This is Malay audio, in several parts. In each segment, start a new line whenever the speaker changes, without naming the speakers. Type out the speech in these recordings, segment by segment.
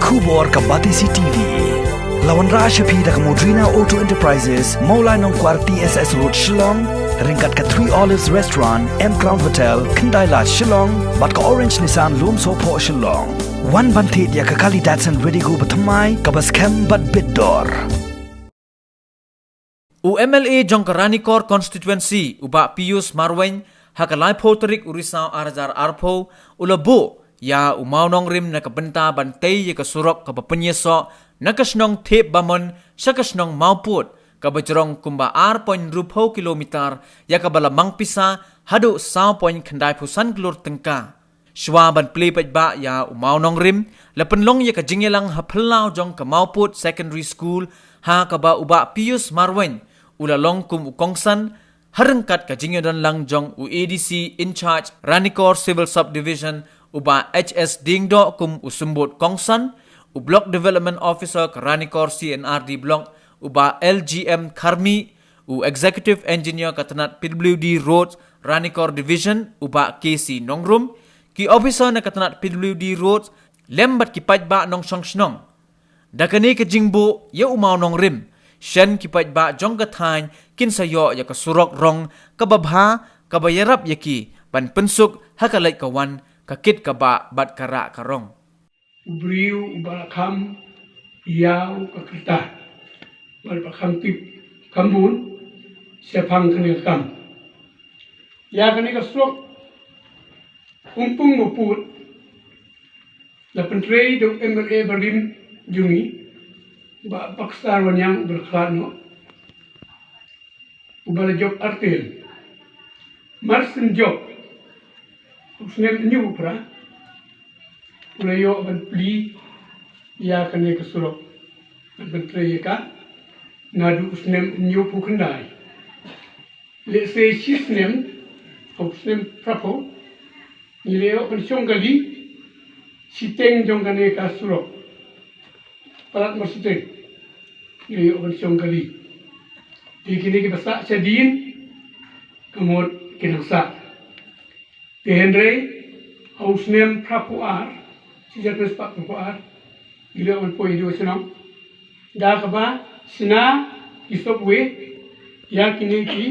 Kubor Kabatisi TV. Lawan Rashapi dak Modrina Auto Enterprises, Maulai Nongkwar TSS Road Shillong, ringkat ke Three Olives Restaurant, M Crown Hotel, Kendailat Shillong, bat ke Orange Nissan Lumso Po Shillong. Wan bantit ya ke kali Datsun ready go bertemai, kabas kem bat bidor.
UMLA Jongkarani-Kor Constituency ubak Pius Marweng hakalai poterik urisau arajar arpo ulabo ya umau nong rim na kabenta bantai ya kasurok kapapenyeso na kasnong tep bamon sa kasnong mauput kabajrong kumba R.2 kilometer ya kabalamang pisa hadu 1 kandai pusan glur tengka shwa ban play ba ya umau nong rim lapenlong ya kajingyelang haplau jong ka mauput secondary school ha kaba ubak Pius Marweng ulalong kum ukongsan harengkat kajingyodan lang jong UADC in charge Ranikor Civil Subdivision uba HS Dingdo kum usumbut kongsan u Block Development Officer ke Ranikor CNRD Block uba LGM Karmi u Executive Engineer katanat PWD Road Ranikor Division uba KC Nongrum ki officer na katanat PWD Road lembat kipaj ba nong song dakani kajingbo ya umau nong rim Shen kipaj ba jong kathain kin sayo ya kasurok rong kababha kabayarap yaki pan pensuk hakalai kawan kakit kaba bat kara karong.
Ubriu ubalakam yau kakita balakam tip kambun siapang kene kam. Ya kene kasurok umpung muput la pentrei dok MLA Berlin jungi ba paksar wanyang berklano ubala job artel marsen job usnem nyu pra ulayo ban pli ya kane kasurok ban treyeka ngadu usnem nyu pukandai le se sisnem usnem prapo nileo ban shongali siteng jongane kasurok parat marsiteng nileo ban shongali di kini kita sak sedin kemud kinaksa Tehenre hausnem prapuar sejak respak prapuar gila on poi dua senang dah kaba sina isopwe ya kini ki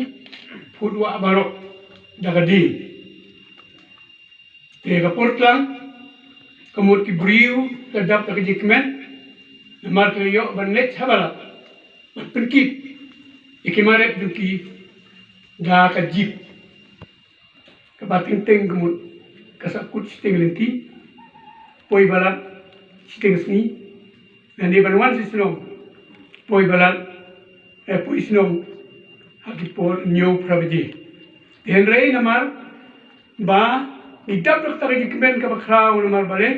pudwa barok dagadi te kaportlang kemud ki briu kadap takjikmen namar kayo banet habala penkit ikimaret duki ga kajip kabating teng kemud kasakut siteng lenti poi balat siteng sni dan di banwan sislong poi balat poi sinong hakipor nyo prabeji tenrei namar ba idap dokter jikmen kabakrau namar bale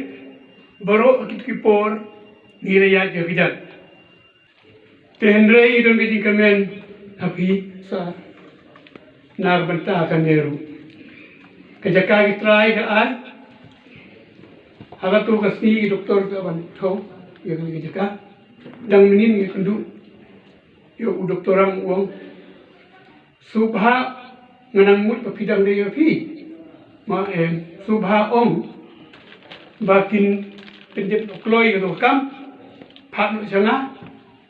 baro hakipor niraya jagidan tenrei don jikmen api sa nar banta akan neru kejaka kitrai kaan haga tu kasni doktor ke ban thau ya kejaka dang minin kendu yo doktoram uang subha nganang mut papidang de fi ma subha om bakin penjet kloy ke kam phat no sanga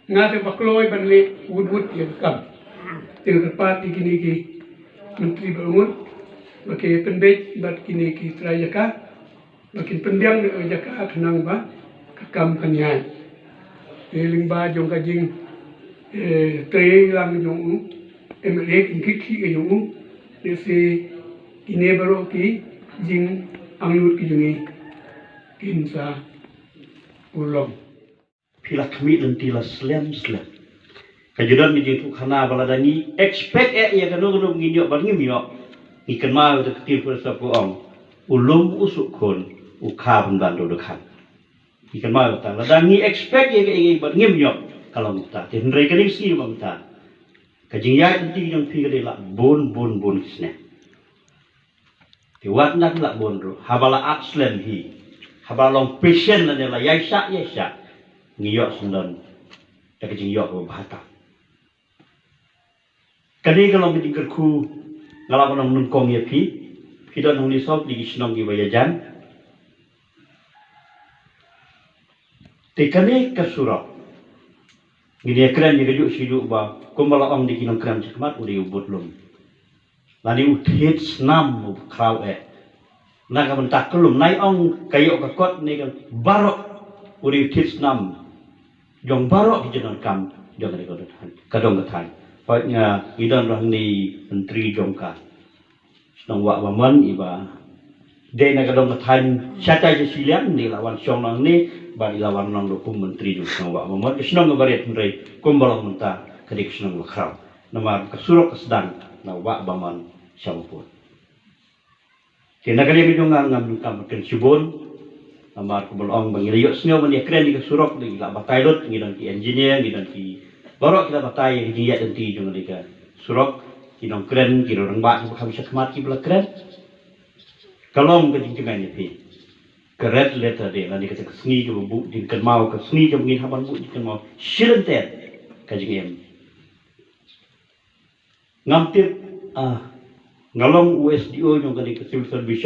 ngate bakloy ban le wud ya kam terpat ikini ki menteri bangun bagi penbet bat kini ki trayaka makin pendiang de jaka kenang ba kakam kanyai eling ba jong kajing tre lang jong MLA ki jong de se kine baro ki jing angnut ki jungi kinsa ulong
pila kami lentila slam kajudan ni jitu khana baladani expect ya kanu nginyok bang ngimyo ikan mau de ketil persa puong ulum usuk kon ukab bandu dekat ikan mau ta ladani expect ya bang ngimyo kalau muta tin rei kening si bang ta kajing ya inti yang pi gede la bon kisne ti wat nak la bon ro habala aslam hi habalong patient la la yaisa ngiyok sundon ta kajing yok bahata kani kalau meninggal ku ngalaman nung kong ya pi don nung nisop di gisnong gi bayajan Tekane kasurok. Gini keren ni kejuk sidu ba kumbala ong di kinong keren cakmat udi ubut lum. Lani uthit snam kraw Naga mentak kelum nai ong kayok kakot ni kan barok udi uthit snam. Jong barok di jenon kam jong ni kadong kathan. Paknya idan rah ni menteri jongka. Senang wak waman iba. Dia nak kadang kathan syata je silian ni lawan syong nang ni bagi lawan nang dokum menteri jong senang wak waman. Senang ngabarit menteri kumbalang mentah kedik senang wakraw. Nama kesurok kesedang na wak waman syampun. Kena kali ni jong ngam kam ken sibun. Nama kumbalang bangiliyot sengaw mani keren di kesurok di la batailot ngidan ki engineer ngidan ki barok kita batai di dia nanti jong ni ka surok kinong keren kiro rang bak kami sakmat ki bela keren. Kalong ke jingkengan ni pi. Keret letter de lani kata kesni ke bu din kan mau ke sni ke mungkin haban bu din kan mau silentet ka jingem. Ngamtip ngalong USDO yung kani ke civil service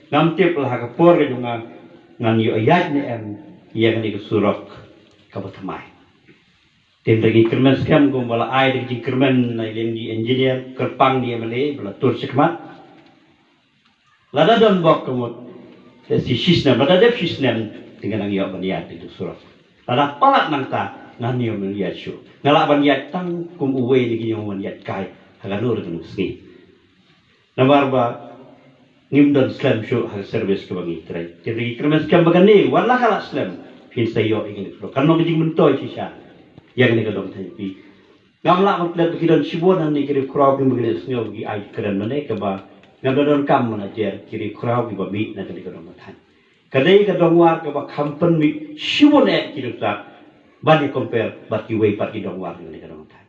ngamtip lah ka por ke yung ngan yo ayat ni yang kani ke surok ka batamai. Tim lagi kermen skam gum bala ai de kermen na di engineer kerpang dia male bala tur sekmat. Lada don bok kemut si sisnem lada dep sisnem dengan ang yo baniat itu surah. Lada palat nang ta ngan yo baniat syu. Ngala baniat tang kum uwe ni ginyo baniat kai haga nur dengan sni. Namar ba ngimdon slam syu haga service ke bangi trai. Jadi kermen skam bagani wala kala slam pin sayo ingin itu. Karena bijing mentoy sisa yang ni kadong thapi. Ngamla mutlet bikidon sibon nang ni kiri crowd ni begini snyo gi ai keren mane ke ba ngadon kam mana jer kiri crowd di babi na kali kadong matan. Kadai kadong war ke ba kampen mi sibon kiri tak bani compare bati way parti dong war ni kadong matan.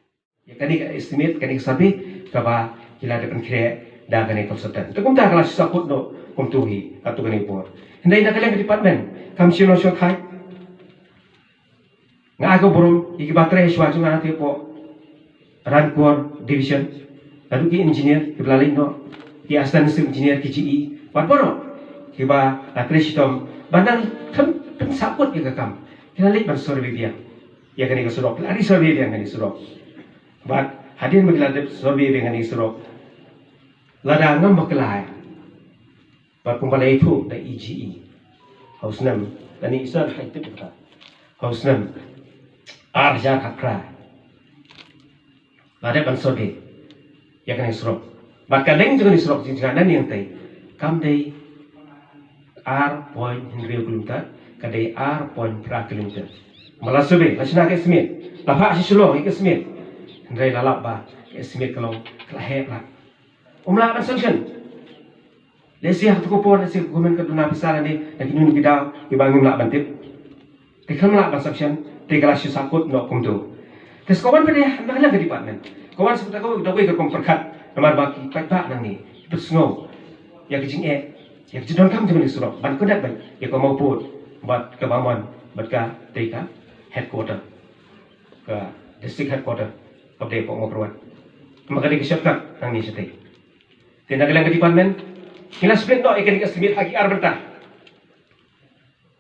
Ya kani ka estimate kani sabi ka ba kila depan kire da kani konsultan. Tu kum ta kala sakut no kum tuhi atau kani por. Hendai na kalian ke department kam sino syo khai. Nga ako burung iki baterai swaju nga natin po Rancor Division lalu ki engineer ki belalin no ki assistant engineer ki GE wat bono ki ba baterai sitom bandang kan sakut ki kakam ki lalik ban survey dia ya kani ka surok lari survey dia kani surok bat hadin magladep survey dia kani surok lada ngam maklai bat kumpalai itu da EGE hausnam kani isar haitip ka hausnam arja kakra ada bansobe ya kan isrok bahkan leng juga isrok jingan yang tai kam dei R.3 kadai R.4 malasobe lasna ke smith lapa si sulo ke smith ndai lalap ba ke smith kalau klahe la umla bansogen lesi hak ko pon lesi gumen ke duna pisara ni lagi nun kita ibangim la bantip tekam la bansogen Tiga lasu sakut no kumtu. Terus kawan pada nak lang ke department. Kawan sebentar kau dah boleh kerkom perkat. Namar baki pak nang ni. Itu snow. Ya kecing ya kecing kam jaman surok. Ban kodak ban. Ya kau mau put. Bat ke Bamban. Bat ke Tika headquarter. Ke district headquarter. Kau Depok mau keruat. Maka dia shortcut nang ni setai. Tindak lang ke department. Kila split no ikan estimate aki arbenta.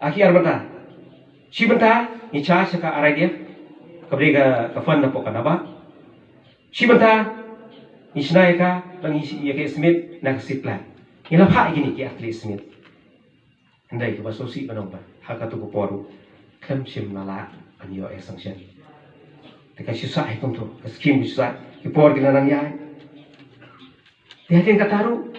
Aki arbenta. Si benta ni charge ka arai dia kabri ka fund na po kanaba si benta ni snai ka lang ya ke smith na plan ila pha gini ki atli smith andai ka basosi banong ba haka tu ko poru kam sim nala anyo e sanction te ka sisa ai kom to ka scheme sisa ki por gina nang ya dia tin ka taru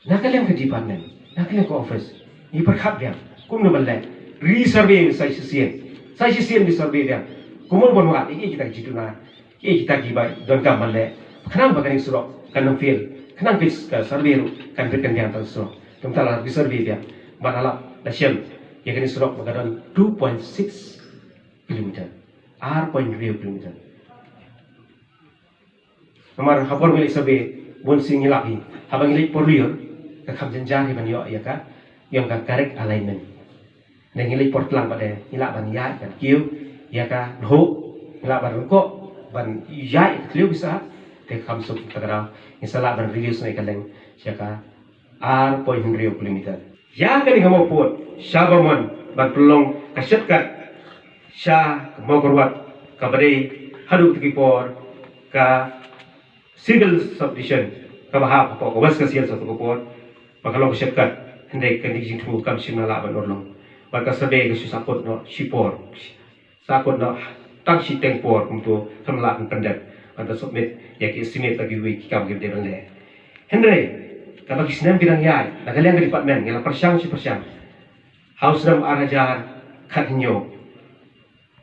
nakalem ke department nakalem ke office ni perkhap dia kum no balle resurvey sai sisien di survey dia kumul bon wat iki kita jituna iki kita gibai don kam malle khanang bagani surok kanang feel khanang fix survey ru kan fit kan yang surok tumtala di survey dia banala lasiam ya kani surok bagadon 2.6 km R.3 km nomor hapor milik survey bon sing ilahi habang ilik porlior ka kham janjan he ban yo ya ka yang ka correct alignment dan ngilik portlang pada nilak ban ya kan kiu ya ka ho nilak ban ko ban ya kiu bisa te kam sup tagra insala ban reduce nai kaleng ya ka R.3 km ya kan ngamo pot sabamon ban pelong kasyat kat Syah mau korwat kabare haduk tikipor ka civil subdivision ka bahap ko was ka sial satu kopor bakalo ko syapkat hendai kan dijing tu kam simala ban orlong baka sabe ka susakot no sipor sakot no tak si tengpor untuk kamla pendat anda submit ya ki estimate lagi week kam gede bende hendai ka bagi senam bidang yai nagalian ke department ngela persyang si persyang house nam arajar khatnyo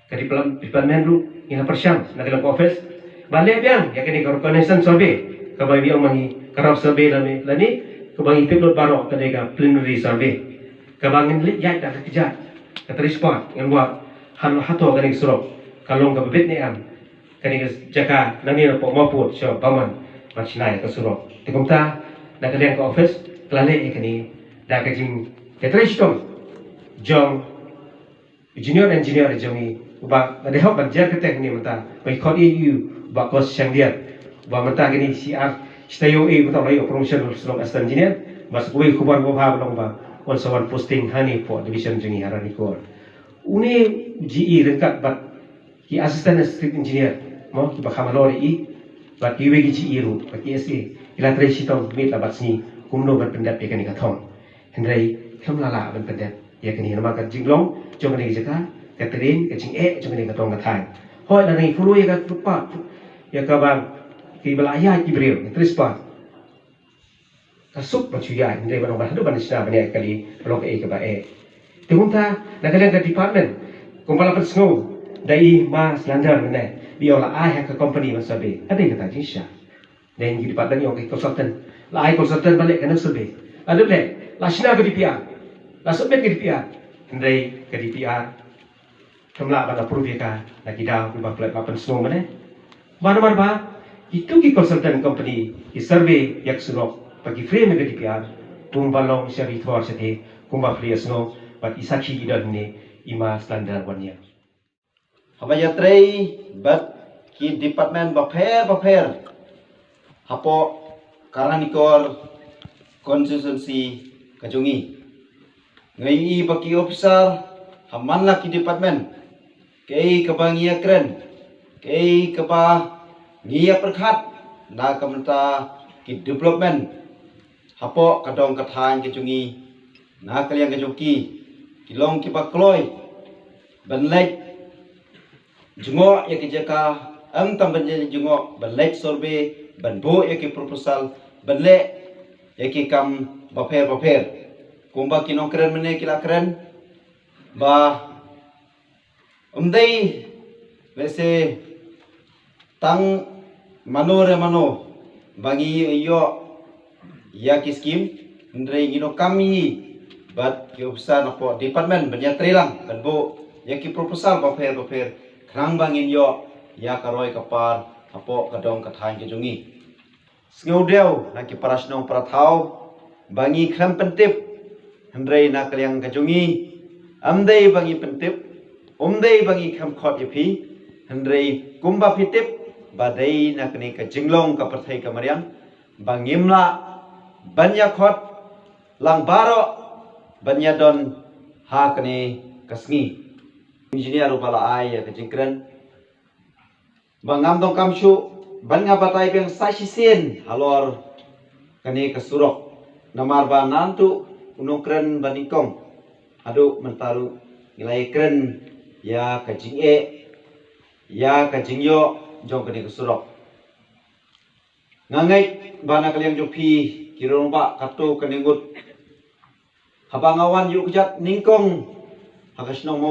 ka department ru ngela persyang nagalian office balik biang ya kini reconnaissance survey kabai biang mangi karab survey lani kabangi pilot baro kadega plenary survey kabangin lit yai tak kerja kata respond yang buat hal hato kani surok kalong ka bebet ni am kani jaka nani po maput so paman machinai ka surok tikumta nakalian ka office klale kani da ka jing ketrishtom jong engineer jongi ba ada hok banjar ketek ni mata bai khot eu ba kos sang dia ba mata gini CR stayo betul lai promotion selong assistant engineer mas kuwi kubar bo ha long ba on someone posting hani for division jengi harani kor uni GE rengkat bat ki assistant engineer mo ki ba khamalori i bat ki wegi GE ru ba ki SE ila tre sitong mit la bat sni kumno bat pendat pe kani kathong hendrai khamlala ban pendat ya kani nama ka jinglong jong kani jaka katrin ka jing jong kani katong kathai hoi la ni fulu ya ka tupa ya ka bang ki balaya ki bril trispa kasuk bacuya ndai banong bahadu ban sina bani kali blok e ka ba e timunta nagalang ka department kumpala pat snow dai ma slander mene biola ai ka company masabe ada kata jinsha dan di department yo ka consultant la ai consultant balik kana sabe ada le la sina ka DPR la submit ka DPR ndai ka DPR kamla ba approve ka la kidau ba flat pa snow mene mana ba itu ki consultant company ki survey yak surok pagi frame ke DPR tumbalong syari thor sete kumba free snow bat isaki idan ni ima standar wanya
habaya trei bat ki department baper hapo karanikor constituency kajungi ngai baki officer hamanla ki department kei kabangia kren kei kaba ngia perkhat na kamenta ki development hapo kadong kathan kajungi na kalian kajuki kilong ki bakloi banlek jungo ya ki jaka ang tambanjel jungo banlek survey banbo ya ki proposal banle ya ki kam baper kumba kinong keren mene kila keren ba umdai wese tang mano bangi iyo ya ki skim ndre ngino kami bat ki ofisa na po department banya trilang banbo ya ki proposal baper krang bangin yo ya karoi kapar apo kadong kathan ki jungi sngodeu na ki parasnong prathau bangi kham pentip ndre na kalyang kajungi amdei bangi pentip umdei bangi kham khot yapi ndre kumba pitip badai na kani ka jinglong ka perthai ka mariang bangimla banya khot lang baro banya don ha kani kasngi engineer upala ai ya ka jingkran bangam dong kamshu banga batai beng sasisen halor kani kasurok namar ba nantu unokren banikong adu mentaru nilai kren ya ka jinge ya ka jingyo jong kani kasurok ngangai bana kalian jopi kirong ba kato kaningut habangawan yu kejat ningkong hakasnong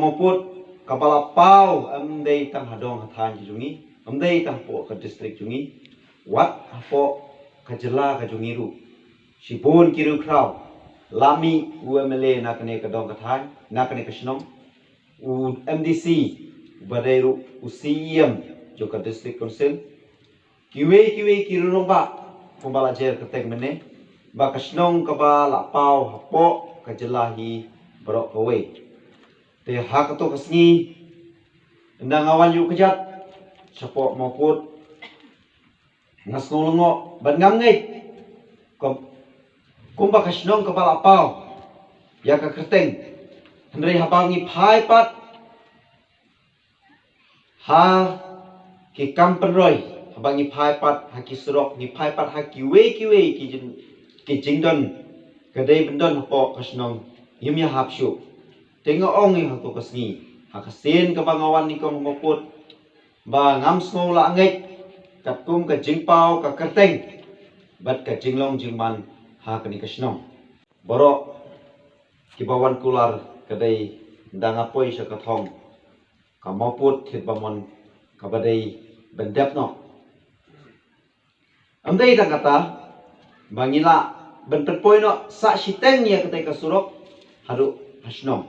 moput kapala pau amdei tang hadong hathan jungi amdei tang po ka district jungi wat apo kajela ka jungi ru sipun kiru kraw lami UMLA nakane ka dong kathan nakane kasnong u MDC badairu UCM jo ka district council kiwe kiru romba kumbala jer ketek mene ba kasnong ka ba la pau hapo kajela hi brok away te hakato kasni ndang awan yu kejat sapo moput ngasnolongo ban ngamngai kumba kasnong kapala pau ya ka kerteng Hendrai habangi pai pat ha ki kamperoi habangi pai pat ha ki surok ni pai pat ha ki we ki jingdon kadai bendon hapo kasnong yimya hapshu tenga ong ni hato kasni ha kasen ka bangawan ni kong moput ba ngam sngo la ngek kat kum ka jingpau ka kerteng bat ka jinglong jingman ha kani kasnong borok ki bawan kular kadai ndang apoi sa kathong ka moput thit bamon ka badai bendep no amdei ta kata bangila benterpoi no sa siteng ya katai kasurok hadu hasnom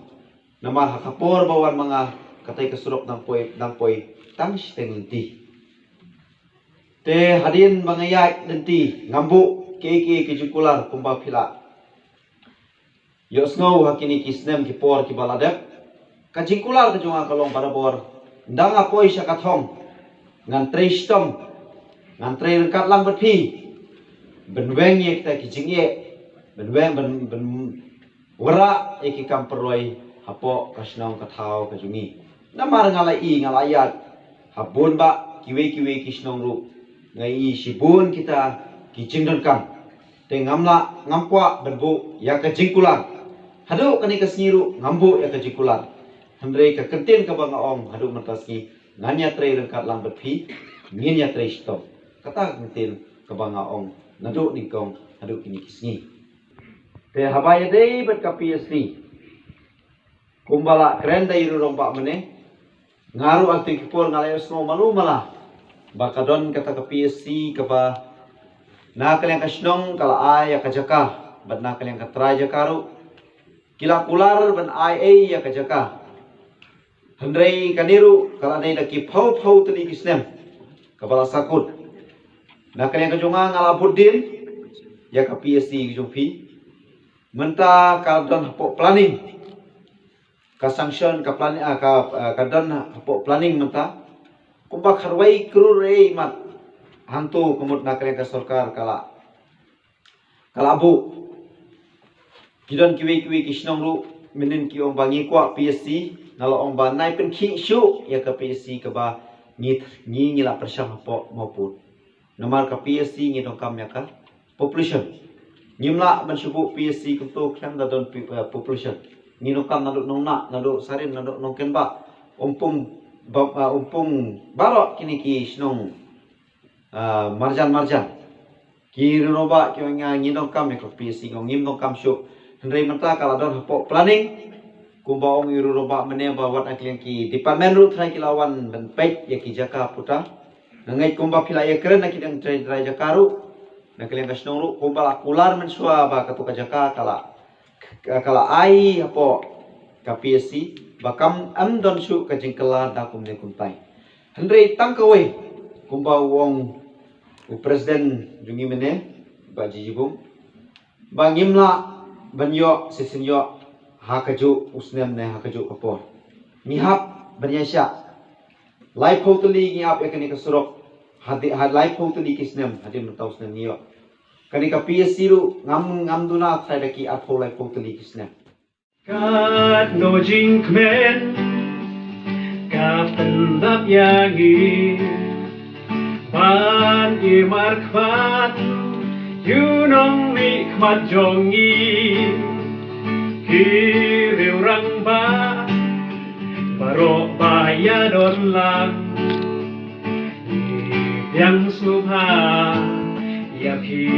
namar hakapor bawan mga katai kasurok nang poi tang siteng lenti te hadin bangayat lenti ngambu ke jukular kumba phila Yosno hakini kisnem ki por ki baladep ka jingkular ka junga kalong parabor ndang apoi sa kathong ngan treistom ngan tre rengkat lang berpi benweng ye kita ki jingye benweng ben wara ye ki kamperoi hapo kasnong kathau ka jungi namar ngalayat habun ba kiwe kisnong ru ngai sibun kita ki jingdon kam te ngamla ngampwa benbu ya ka jingkular hadu kani kasniru ngambu ya ka jingkular handre ka kenten ka bangaong hadu mataski nganya tre rengkat lang berpi nginya tre stop kata kenten ka bangaong nadu ningkong hadu kini kisni te habaya dei bet ka PSC kumbala keren dai ru rompak mene ngaru alti kipor ngalayos no malu mala bakadon kata ka PSC ka ba na kalian kasnong kala ay ya kajaka bat na kalian katraja karu kila kular ban ai ya kajaka handrei kaniru kala nei daki phau tali kisnem kabala sakut na kalian kajunga ngalabuddin ya ka PSC kujungpi menta kadon hapo planning ka sanction ka planning kadon hapo planning menta kumba kharwai krurei mat hantu kumut na kalian ka sarkar kala abu kidon kiwi kisnong ru minin ki ong bangi kwa PSC nalo ong ba nai pen ki shu ya ka PSC ka ba ni ngila persam hapo maupun nomor ka PSC ngi dong kam ya ka population nyimla ban subu PSC kuntu klang da don population ni no kam nado nongna nado sarin nado nongken ba umpung barok kini ki snong marjan kiri roba kyo nga ngidong kam ya ka PSC ngong ngim kam shu Hendrai menta kala don hapo planning kumba ong iru roba mene ba wat akliang ki department ru trai kilawan ben pek ya ki jaka puta ngai kumba pila ya keren nak dang trai jakaru nak kalian kasnong ru kumba la kular men sua ba katu ka jaka kala ai hapo ka PSC bakam am don su ka jingkala da kum ne kumpai Hendrai tangkawe kumba wong presiden jungi mene ba jijibum bangimla banyo sesenyo hakaju usnem ne hakaju kapo nihap banyasya life hoteli ngiap ekani kasurok hadi life hoteli kisnem hadi mentaus ne niyo kani ka PSC ru ngam duna sai daki atho life hoteli kisnem
Kat no jinkmen ka pendap yangi ban i markvat Yunong nikmat jongi kiriu rang ba barok baya don lang yang subha ya pi